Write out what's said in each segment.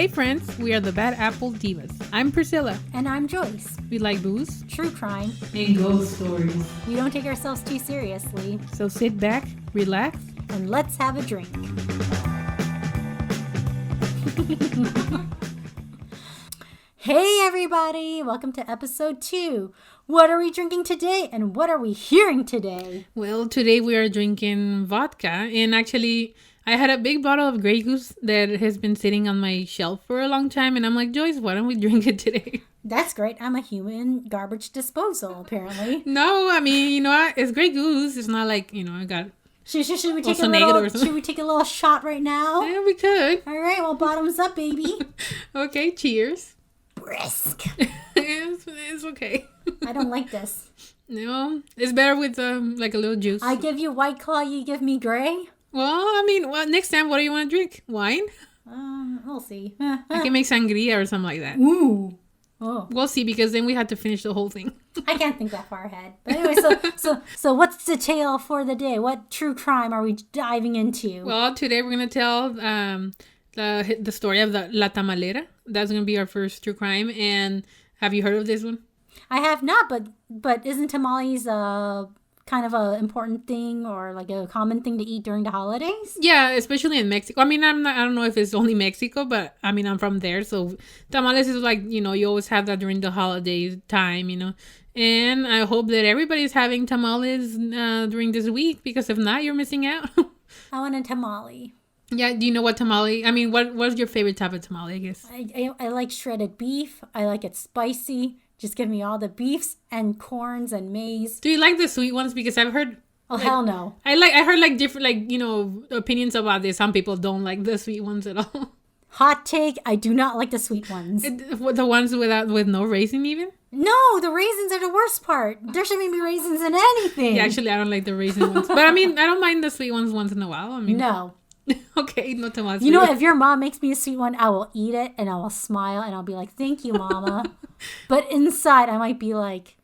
Hey friends, we are the Bad Apple Divas. I'm Priscilla. And I'm Joyce. We like booze, True crime, and ghost stories. We don't take ourselves too seriously. So sit back, relax, and let's have a drink. Hey everybody, welcome to episode 2. What are we drinking today and what are we hearing today? Well, today we are drinking vodka, and actually I had a big bottle of Grey Goose that has been sitting on my shelf for a long time, and I'm like, Joyce, why don't we drink it today? That's great. I'm a human garbage disposal, apparently. No, I mean, you know what? It's Grey Goose. It's not like, you know, I got... Should we take a little shot right now? Yeah, we could. All right, well, bottoms up, baby. Okay, cheers. Brisk. it's okay. I don't like this. No, it's better with like a little juice. I give you White Claw, you give me Gray. Well, next time, what do you want to drink? Wine? We'll see. I can make sangria or something like that. Ooh. Oh. We'll see, because then we have to finish the whole thing. I can't think that far ahead. But anyway, so what's the tale for the day? What true crime are we diving into? Well, today we're going to tell the story of the La Tamalera. That's going to be our first true crime. And have you heard of this one? I have not, but isn't tamales kind of a important thing or like a common thing to eat during the holidays? Yeah, especially in Mexico. I mean, I don't know if it's only Mexico, but I mean, I'm from there. So tamales is like, you know, you always have that during the holiday time, you know. And I hope that everybody's having tamales during this week, because if not, you're missing out. I want a tamale. Yeah, do you know what tamale? I mean, what's your favorite type of tamale, I guess? I like shredded beef. I like it spicy. Just give me all the beefs and corns and maize. Do you like the sweet ones? Because I've heard... Oh, hell no. I heard like different, like, you know, opinions about this. Some people don't like the sweet ones at all. Hot take, I do not like the sweet ones. The ones with no raisin even? No, the raisins are the worst part. There shouldn't be raisins in anything. Yeah, actually, I don't like the raisin ones. But I mean, I don't mind the sweet ones once in a while. I mean, no. Okay, no tamales. You know, if your mom makes me a sweet one, I will eat it and I will smile and I'll be like, thank you, mama. But inside, I might be like,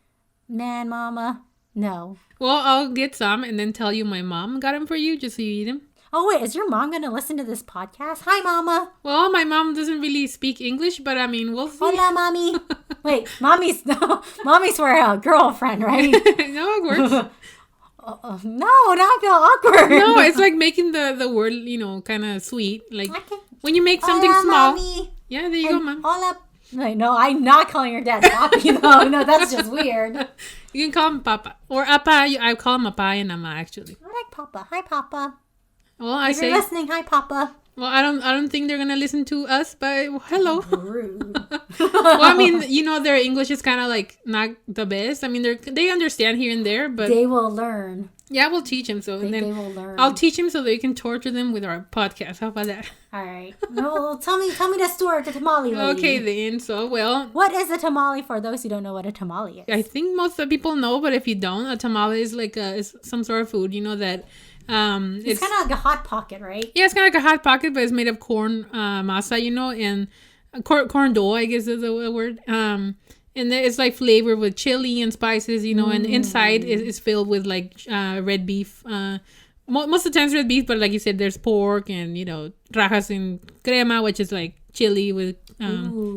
man, mama, no. Well, I'll get some and then tell you my mom got them for you just so you eat them. Oh, wait, is your mom going to listen to this podcast? Hi, mama. Well, my mom doesn't really speak English, but I mean, we'll see. Hola, mommy. Wait, mommy's for a girlfriend, right? No, it works. No, now I feel awkward. No, it's like making the word, you know, kind of sweet. Like when you make something hola, small. Mommy. Yeah, there you go, mom. Hola. Wait, no, I'm not calling your dad Papi, though. No, that's just weird. You can call him Papa. Or Appa. I call him Appa and Amma, actually. I like Papa. Hi, Papa. Well, if you're listening, hi, Papa. Well, I don't think they're gonna listen to us, but hello. Rude. Well, I mean, you know, their English is kind of like not the best. I mean, they understand here and there, but they will learn. Yeah, we'll teach them. So they will learn. I'll teach them so they can torture them with our podcast. How about that? All right. No, tell me the story of the tamale lady. Okay, then. So, well, what is a tamale for those who don't know what a tamale is? I think most of the people know, but if you don't, a tamale is like is some sort of food. You know that. It's kind of like a hot pocket, right? Yeah, it's kind of like a hot pocket, but it's made of corn masa, you know, and corn dough, I guess is the word. And then it's like flavored with chili and spices, you know, and inside is filled with like red beef. Most of the times red beef, but like you said, there's pork and, you know, rajas and crema, which is like chili with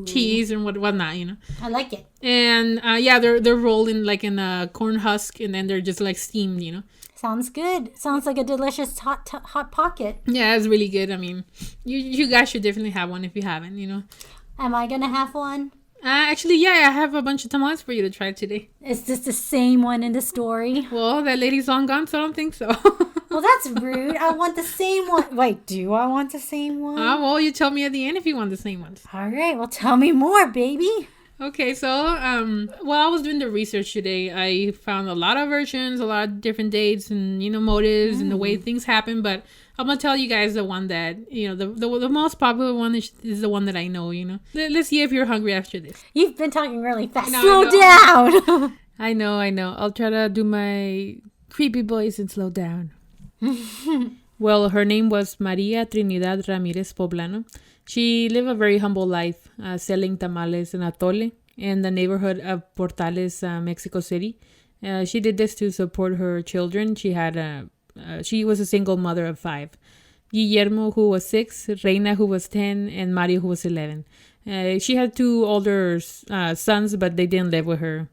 cheese and whatnot, you know. I like it. And yeah, they're rolled in like in a corn husk, and then they're just like steamed, you know. Sounds good. Sounds like a delicious hot pocket. Yeah, it's really good. I mean, you guys should definitely have one if you haven't, you know. Am I going to have one? Actually, yeah, I have a bunch of tamales for you to try today. Is this the same one in the story? Well, that lady's long gone, so I don't think so. Well, that's rude. I want the same one. Wait, do I want the same one? Well, you tell me at the end if you want the same ones. All right, well, tell me more, baby. Okay, so while I was doing the research today, I found a lot of versions, a lot of different dates, and, you know, motives and the way things happen. But I'm gonna tell you guys the one that, you know, the most popular one is the one that I know. You know, let's see if you're hungry after this. You've been talking really fast. Slow down. I know. I'll try to do my creepy voice and slow down. Well, her name was Maria Trinidad Ramirez Poblano. She lived a very humble life, selling tamales and atole in the neighborhood of Portales, Mexico City. She did this to support her children. She was a single mother of 5. Guillermo, who was 6, Reina, who was 10, and Mario, who was 11. She had 2 older sons, but they didn't live with her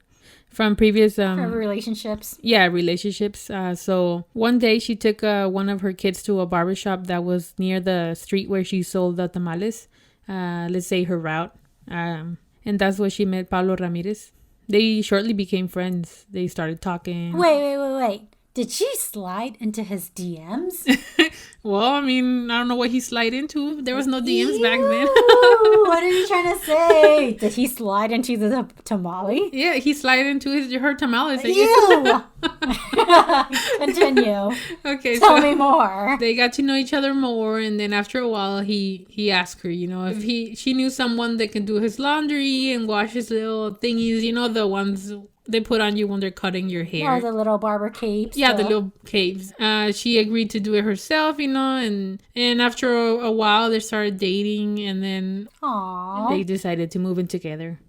from previous relationships. Yeah, relationships. So one day she took one of her kids to a barbershop that was near the street where she sold the tamales. Let's say her route. And that's where she met Pablo Ramirez. They shortly became friends. They started talking. Wait. Did she slide into his DMs? Well, I mean, I don't know what he slid into. There was no DMs back then. What are you trying to say? Did he slide into the tamale? Yeah, he slid into her tamales. Ew! Continue. Okay, Tell me more. They got to know each other more, and then after a while, he asked her, if she knew someone that can do his laundry and wash his little thingies, the ones they put on you when they're cutting your hair. Oh, the little barber capes. Yeah, the little capes. She agreed to do it herself, and after a while, they started dating, and then they decided to move in together.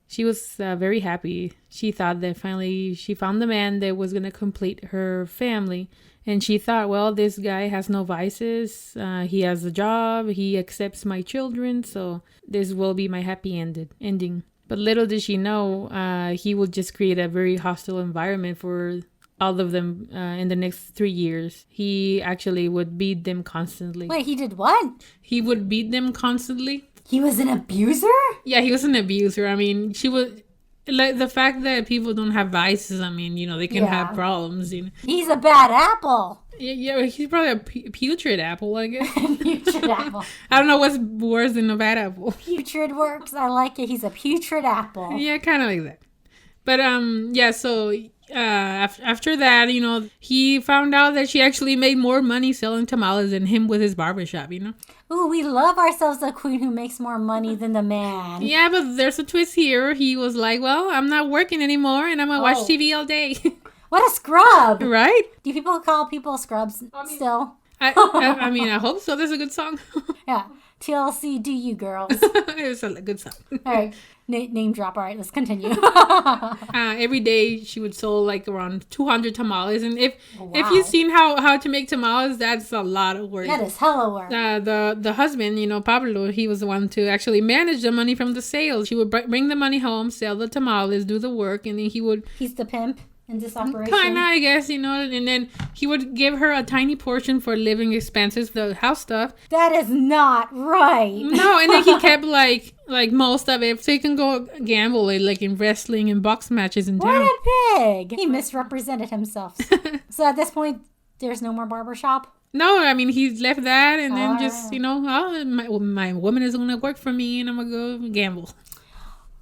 She was very happy. She thought that finally she found the man that was going to complete her family. And she thought, well, this guy has no vices. He has a job. He accepts my children. So this will be my happy ending. But little did she know, he would just create a very hostile environment for all of them in the next 3 years. He actually would beat them constantly. Wait, he did what? He would beat them constantly. He was an abuser? Yeah, he was an abuser. I mean, she was... Like, the fact that people don't have vices, I mean, they can have problems. He's a bad apple. Yeah, he's probably a putrid apple, I guess. Putrid apple. I don't know what's worse than a bad apple. Putrid works. I like it. He's a putrid apple. Yeah, kind of like that. But, yeah, so... after that, he found out that she actually made more money selling tamales than him with his barbershop, Ooh, we love ourselves a queen who makes more money than the man. Yeah, but there's a twist here. He was like, well, I'm not working anymore and I'm going to watch TV all day. What a scrub. Right? Do people call people scrubs still? I mean, I hope so. That's a good song. Yeah. TLC, do you girls? It was a good song. All right. Name drop. All right, let's continue. Every day she would sell like around 200 tamales. And if you've seen how to make tamales, that's a lot of work. That is hella work. The husband, Pablo, he was the one to actually manage the money from the sales. He would bring the money home, sell the tamales, do the work, and then He's the pimp in this operation. Kinda, I guess, and then he would give her a tiny portion for living expenses, the house stuff. That is not right. No, and then he kept like most of it so he can go gamble like in wrestling and box matches in town. What a pig! He misrepresented himself. So at this point, there's no more barbershop? No, I mean, he's left that and then just, my woman is going to work for me and I'm going to go gamble.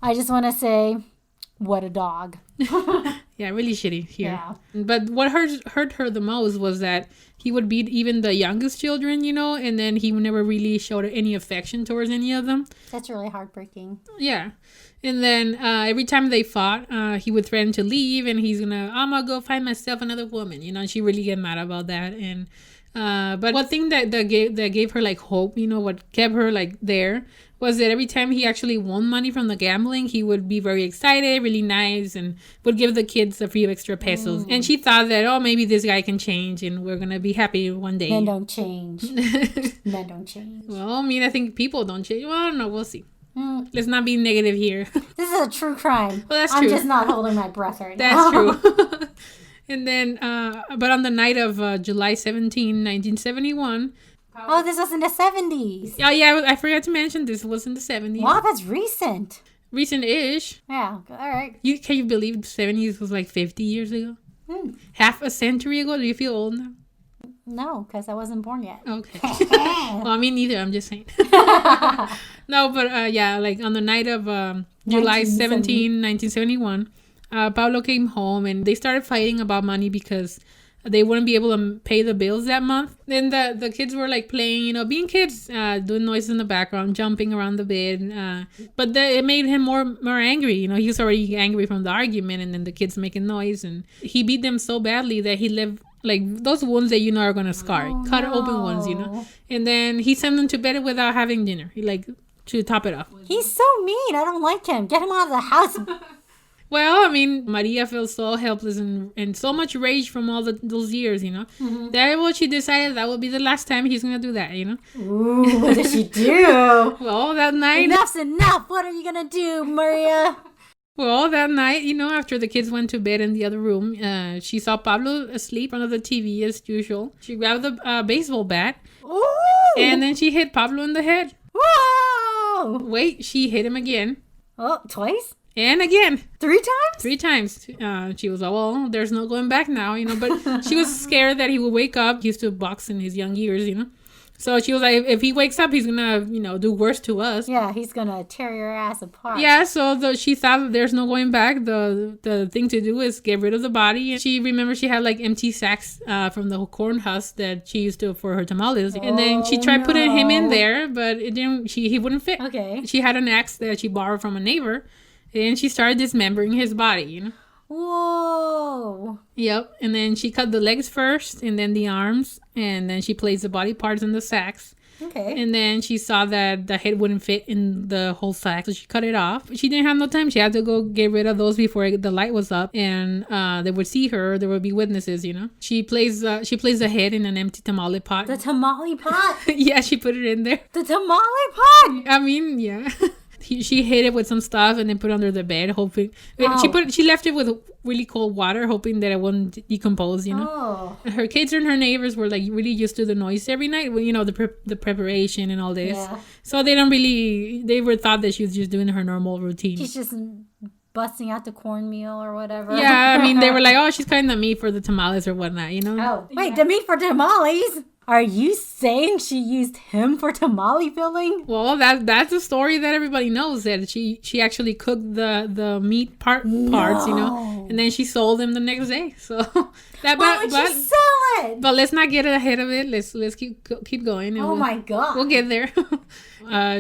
I just want to say, what a dog. Yeah, really shitty here. Yeah. But what hurt her the most was that he would beat even the youngest children, and then he never really showed any affection towards any of them. That's really heartbreaking. Yeah. And then every time they fought, he would threaten to leave and I'm going to go find myself another woman, and she really get mad about that. And but one thing that gave her like hope, what kept her like there was that every time he actually won money from the gambling, he would be very excited, really nice, and would give the kids a few extra pesos. And she thought that, maybe this guy can change and we're going to be happy one day. Men don't change. Men don't change. Well, I mean, I think people don't change. Well, I don't know. We'll see. Let's not be negative here. This is a true crime. Well, that's true. I'm just not holding my breath right now. That's true. And then, but on the night of July 17, 1971... Oh, this was in the 70s. Oh, yeah, I forgot to mention this was in the 70s. Wow, that's recent. Recent-ish. Yeah, all right. Can you believe the 70s was like 50 years ago? Half a century ago? Do you feel old now? No, because I wasn't born yet. Okay. Well, me neither. I'm just saying. No, but yeah, like on the night of July 17, 1971, Pablo came home and they started fighting about money because they wouldn't be able to pay the bills that month. Then the kids were like playing, being kids, doing noises in the background, jumping around the bed. But it made him more angry. He was already angry from the argument, and then the kids making noise. And he beat them so badly that he left like those wounds that are going to scar, cut open ones, And then he sent them to bed without having dinner, to top it off. He's so mean. I don't like him. Get him out of the house. Well, I mean, Maria feels so helpless and so much rage from all those years, That what she decided that would be the last time he's going to do that, Ooh, what did she do? Well, that night... Enough's enough. What are you going to do, Maria? Well, that night, after the kids went to bed in the other room, she saw Pablo asleep under the TV as usual. She grabbed a baseball bat. Ooh. And then she hit Pablo in the head. Whoa! Wait, she hit him again. Oh, twice? And again. 3 times? 3 times. She was like, well, there's no going back now, But she was scared that he would wake up. He used to box in his young years, So she was like, if he wakes up, he's going to, do worse to us. Yeah, he's going to tear your ass apart. Yeah, so she thought that there's no going back. The thing to do is get rid of the body. And she remembered she had like empty sacks from the corn husk that she used to for her tamales. And then she tried putting him in there, but it didn't. He wouldn't fit. Okay. She had an axe that she borrowed from a neighbor. And she started dismembering his body, Whoa. Yep. And then she cut the legs first and then the arms. And then she placed the body parts in the sacks. Okay. And then she saw that the head wouldn't fit in the whole sack. So she cut it off. She didn't have no time. She had to go get rid of those before the light was up. And they would see her. There would be witnesses, She placed the head in an empty tamale pot. The tamale pot? Yeah, she put it in there. The tamale pot? I mean, yeah. She hid it with some stuff and then put it under the bed, hoping... Oh. She left it with really cold water, hoping that it wouldn't decompose, Oh. Her kids and her neighbors were, like, really used to the noise every night, the preparation and all this. Yeah. So they don't really... They were thought that she was just doing her normal routine. She's just busting out the cornmeal or whatever. Yeah, I mean, they were like, oh, she's cutting the meat for the tamales or whatnot, Oh, wait, the meat for tamales? Are you saying she used him for tamale filling? Well, that's a story that everybody knows, that she actually cooked the meat parts, and then she sold them the next day. So that why would you sell it? But let's not get ahead of it. Let's keep going. Oh my god, we'll get there.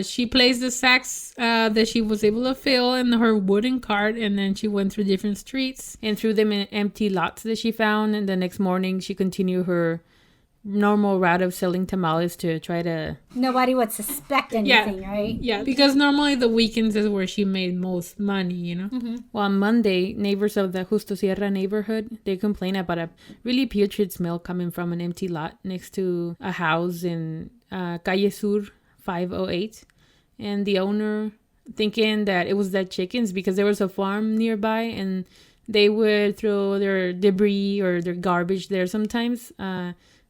She placed the sacks that she was able to fill in her wooden cart, and then she went through different streets and threw them in empty lots that she found. And the next morning, she continued her normal route of selling tamales to try to... Nobody would suspect anything, right? Yeah, because normally the weekends is where she made most money, Mm-hmm. Well, on Monday, neighbors of the Justo Sierra neighborhood, they complained about a really putrid smell coming from an empty lot next to a house in Calle Sur 508. And the owner, thinking that it was the chickens because there was a farm nearby and they would throw their debris or their garbage there sometimes.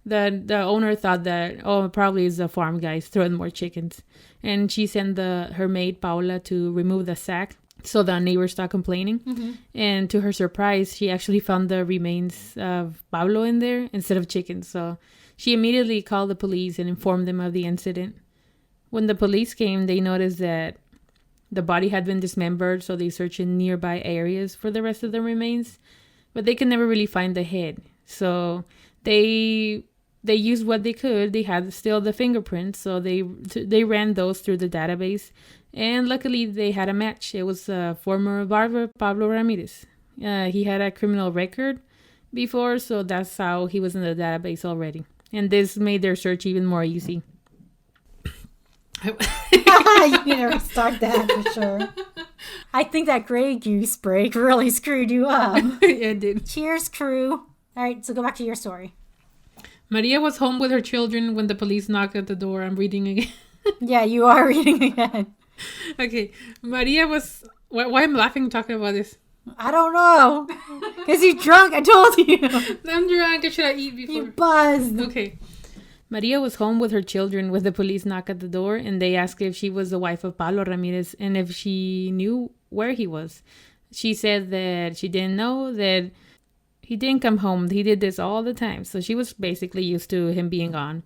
The owner thought that, probably it's the farm guys throwing more chickens. And she sent her maid, Paula, to remove the sack so the neighbors stopped complaining. Mm-hmm. And to her surprise, she actually found the remains of Pablo in there instead of chickens. So she immediately called the police and informed them of the incident. When the police came, they noticed that the body had been dismembered, so they searched in nearby areas for the rest of the remains. But they could never really find the head. So they used what they could. They had still the fingerprints, so they ran those through the database, and luckily they had a match. It was former barber Pablo Ramirez. He had a criminal record before, so that's how he was in the database already. And this made their search even more easy. You need to restart that for sure. I think that Grey Goose break really screwed you up. Yeah, it did. Cheers, crew. All right, so go back to your story. Maria was home with her children when the police knocked at the door. I'm reading again. Yeah, you are reading again. Okay. Maria was... Why am I laughing talking about this? I don't know. Because you're drunk, I told you. I'm drunk. Should I eat before? You buzzed. Okay. Maria was home with her children when the police knocked at the door, and they asked if she was the wife of Pablo Ramirez and if she knew where he was. She said that she didn't know, that he didn't come home. He did this all the time. So she was basically used to him being gone.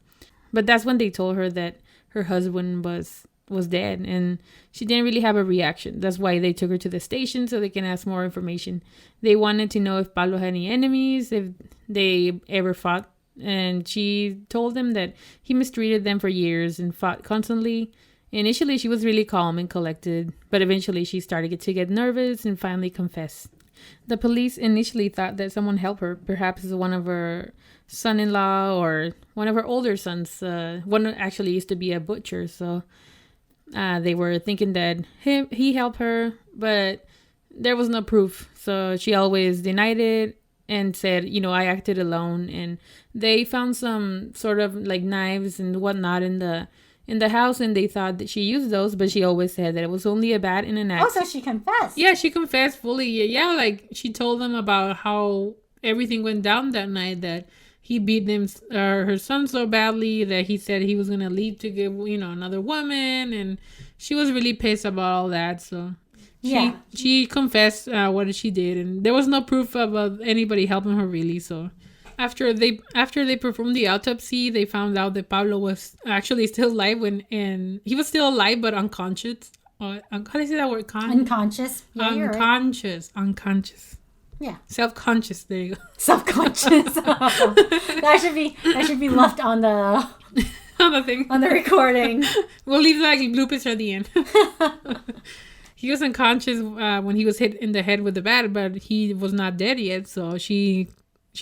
But that's when they told her that her husband was dead, and she didn't really have a reaction. That's why they took her to the station so they can ask more information. They wanted to know if Pablo had any enemies, if they ever fought. And she told them that he mistreated them for years and fought constantly. Initially, she was really calm and collected, but eventually she started to get nervous and finally confessed. The police initially thought that someone helped her, perhaps one of her son-in-law or one of her older sons. One actually used to be a butcher, so they were thinking that he helped her, but there was no proof. So she always denied it and said, I acted alone. And they found some sort of like knives and whatnot in the house, and they thought that she used those, but she always said that it was only a bat and an axe. Oh, so she confessed. Yeah, she confessed fully. Yeah, like she told them about how everything went down that night, that he beat her son so badly that he said he was going to leave to get, another woman. And she was really pissed about all that. So she confessed what she did. And there was no proof of anybody helping her, really. So after they performed the autopsy, they found out that Pablo was actually still alive and he was still alive but unconscious. How do you say that word? Unconscious. Yeah, unconscious. Right. Unconscious. Yeah. Self-conscious. There you go. Self-conscious. That should be left on the on the thing. On the recording. We'll leave like bloopers at the end. He was unconscious when he was hit in the head with the bat, but he was not dead yet. So she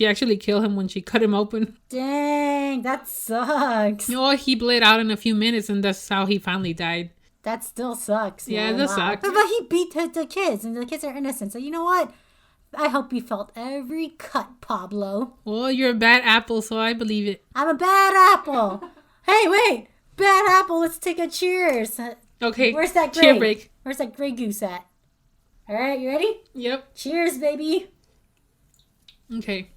actually killed him when she cut him open. Dang, that sucks. Oh, he bled out in a few minutes, and that's how he finally died. That still sucks. Yeah, that sucks. But he beat the kids, and the kids are innocent. So you know what? I hope you felt every cut, Pablo. Well, you're a bad apple, so I believe it. I'm a bad apple. Hey, wait. Bad apple, let's take a cheers. Okay. Where's that gray? Cheer break. Where's that gray goose at? All right, you ready? Yep. Cheers, baby. Okay.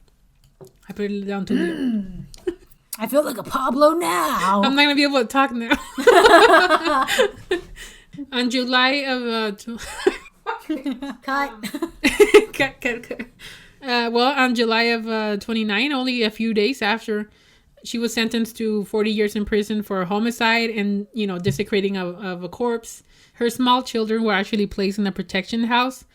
I put it down to the... I feel like a Pablo now. I'm not going to be able to talk now. On July of... Cut. On July of 29, only a few days after, she was sentenced to 40 years in prison for homicide and, desecrating of a corpse. Her small children were actually placed in a protection house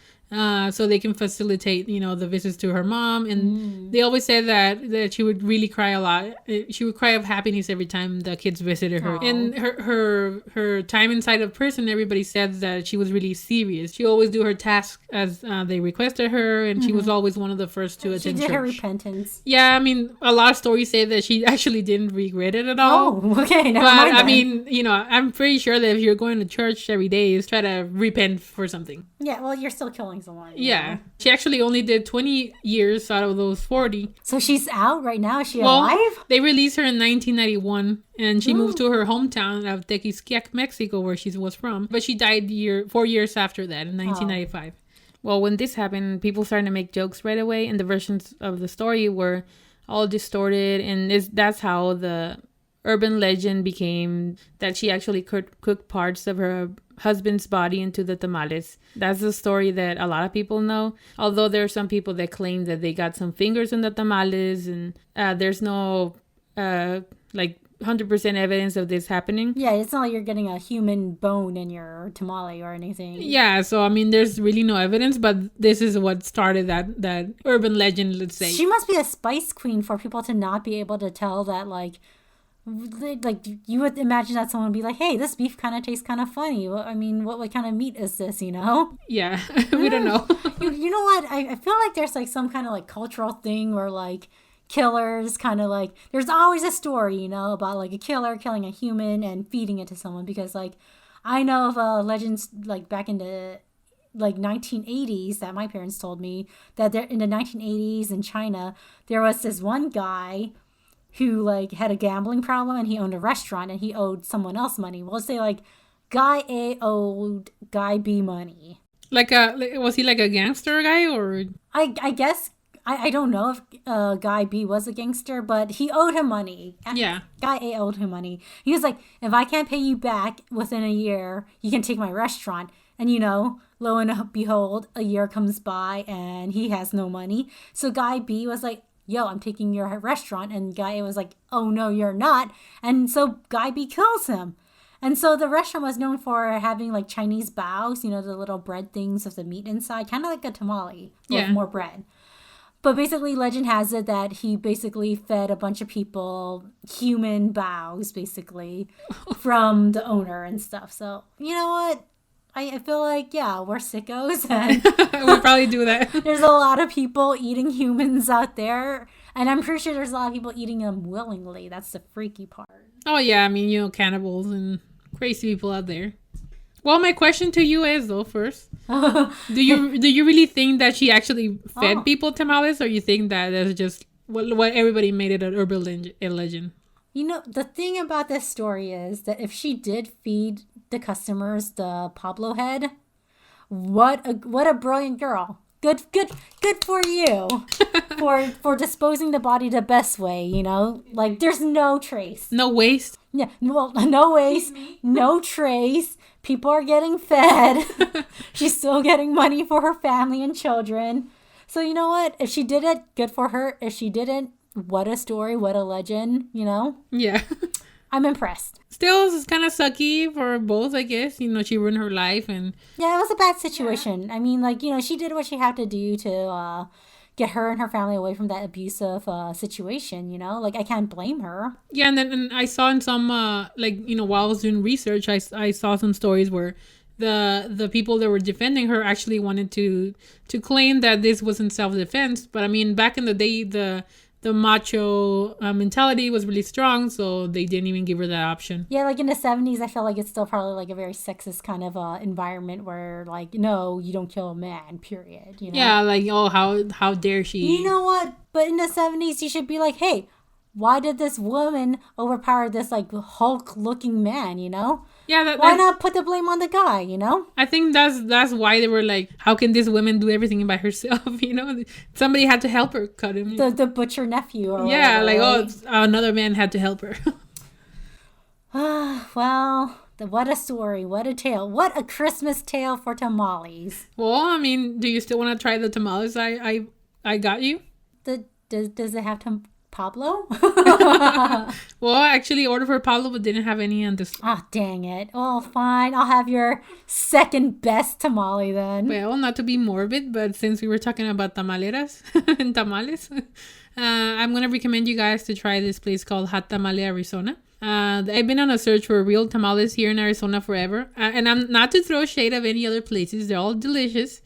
so they can facilitate, the visits to her mom. And they always said that she would really cry a lot. She would cry of happiness every time the kids visited her. Aww. And her time inside of prison, everybody said that she was really serious. She always do her tasks as they requested her, and she was always one of the first to attend church. She did her repentance. Yeah, I mean, a lot of stories say that she actually didn't regret it at all. Oh, okay. Never but mind I mean, I'm pretty sure that if you're going to church every day, is try to repent for something. Yeah, well, you're still killing someone. Yeah. She actually only did 20 years out of those 40. So she's out right now? Is she alive? They released her in 1991, and she moved to her hometown of Tequisquiac, Mexico, where she was from. But she died 4 years after that, in 1995. Well, when this happened, people started to make jokes right away, and the versions of the story were all distorted, and that's how the urban legend became that she actually cooked parts of her husband's body into the tamales. That's the story that a lot of people know, although there are some people that claim that they got some fingers in the tamales, and there's no 100% evidence of this happening. Yeah, it's not like you're getting a human bone in your tamale or anything. Yeah, so I mean, there's really no evidence, but this is what started that urban legend, let's say. She must be a spice queen for people to not be able to tell that, like you would imagine that someone would be like, hey, this beef kind of tastes kind of funny. Well, I mean, what kind of meat is this, Yeah, we don't know. You know what? I feel like there's like some kind of like cultural thing where like killers kind of like, there's always a story, about like a killer killing a human and feeding it to someone, because like I know of legends like back in the like 1980s that my parents told me that in the 1980s in China, there was this one guy who like had a gambling problem and he owned a restaurant and he owed someone else money. We'll say like guy A owed guy B money. Was he like a gangster guy or? I guess, I don't know if guy B was a gangster, but he owed him money. Yeah. Guy A owed him money. He was like, if I can't pay you back within a year, you can take my restaurant. And lo and behold, a year comes by and he has no money. So guy B was like, yo, I'm taking your restaurant. And guy A was like, oh, no, you're not. And so guy B kills him. And so the restaurant was known for having like Chinese baos, the little bread things with the meat inside, kind of like a tamale with more bread. But basically, legend has it that he basically fed a bunch of people human baos, basically, from the owner and stuff. So, you know what? I feel like, yeah, we're sickos. And we'll probably do that. There's a lot of people eating humans out there. And I'm pretty sure there's a lot of people eating them willingly. That's the freaky part. Oh, yeah. I mean, cannibals and crazy people out there. Well, my question to you is, though, first, Do you really think that she actually fed Oh. people tamales, or you think that that's just what everybody made it an urban legend? You know, the thing about this story is that if she did feed the customers the Pablo head, what a brilliant girl. Good for you for disposing the body the best way, you know? Like there's no trace. No waste. Yeah, well, no waste, no trace. People are getting fed. She's still getting money for her family and children. So you know what? If she did it, good for her. If she didn't, what a story, what a legend, you know? Yeah. I'm impressed. Still, it's kind of sucky for both, I guess. She ruined her life, and Yeah, it was a bad situation. I mean, like, you know, she did what she had to do to get her and her family away from that abusive situation, you know? Like, I can't blame her. yeah. And I saw in some while I was doing research, I saw some stories where the people that were defending her actually wanted to claim that this wasn't self-defense. But I mean, back in the day, the macho mentality was really strong, so they didn't even give her that option. Yeah, like in the 70s, I feel like it's still probably like a very sexist kind of environment where, like, no, you don't kill a man, period. You know? Yeah, like, oh, how dare she? You know what? But in the 70s, you should be like, hey, why did this woman overpower this, like, Hulk-looking man, you know? Yeah, Why not put the blame on the guy, you know? I think that's why they were like, how can this woman do everything by herself? Somebody had to help her cut him. The butcher nephew or yeah, whatever, like, right? oh, another man had to help her. Well, what a story, what a tale, what a Christmas tale for tamales. Well, I mean, do you still want to try the tamales I got you? Does it have Pablo? Well, I actually ordered for Pablo, but didn't have any on this. Ah, dang it. Oh, fine. I'll have your second best tamale then. Well, not to be morbid, but since we were talking about tamaleras and tamales, I'm going to recommend you guys to try this place called Hot Tamale, Arizona. I've been on a search for real tamales here in Arizona forever. And I'm not to throw shade of any other places. They're all delicious.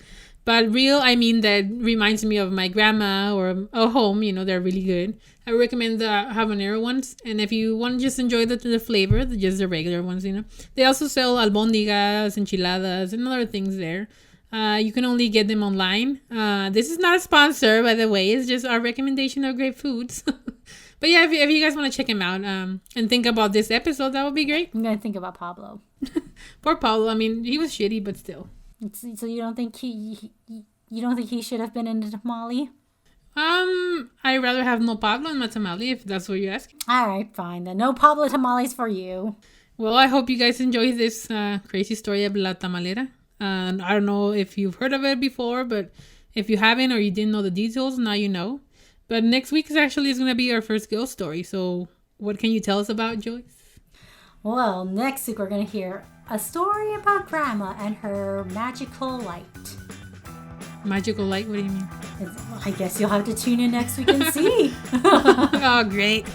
But real, I mean, that reminds me of my grandma or a home. They're really good. I recommend the habanero ones. And if you want to just enjoy the flavor, just the regular ones, They also sell albóndigas, enchiladas, and other things there. You can only get them online. This is not a sponsor, by the way. It's just our recommendation of great foods. But yeah, if you guys want to check them out and think about this episode, that would be great. I'm going to think about Pablo. Poor Pablo. I mean, he was shitty, but still. So you don't think he should have been in the tamale? I'd rather have no Pablo in my tamale, if that's what you're asking. All right, fine then. No Pablo tamales for you. Well, I hope you guys enjoy this crazy story of La Tamalera. And I don't know if you've heard of it before, but if you haven't or you didn't know the details, now you know. But next week is going to be our first ghost story. So what can you tell us about, Joyce? Well, next week we're going to hear a story about Grandma and her magical light. Magical light? What do you mean? I guess you'll have to tune in next week and see. Oh, great.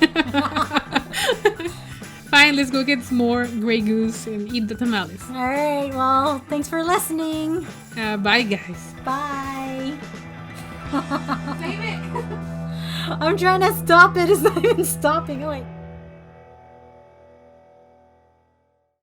Fine, let's go get some more Grey Goose and eat the tamales. All right, well, thanks for listening. Bye, guys. Bye. Save it. I'm trying to stop it. It's not even stopping. Oh, wait.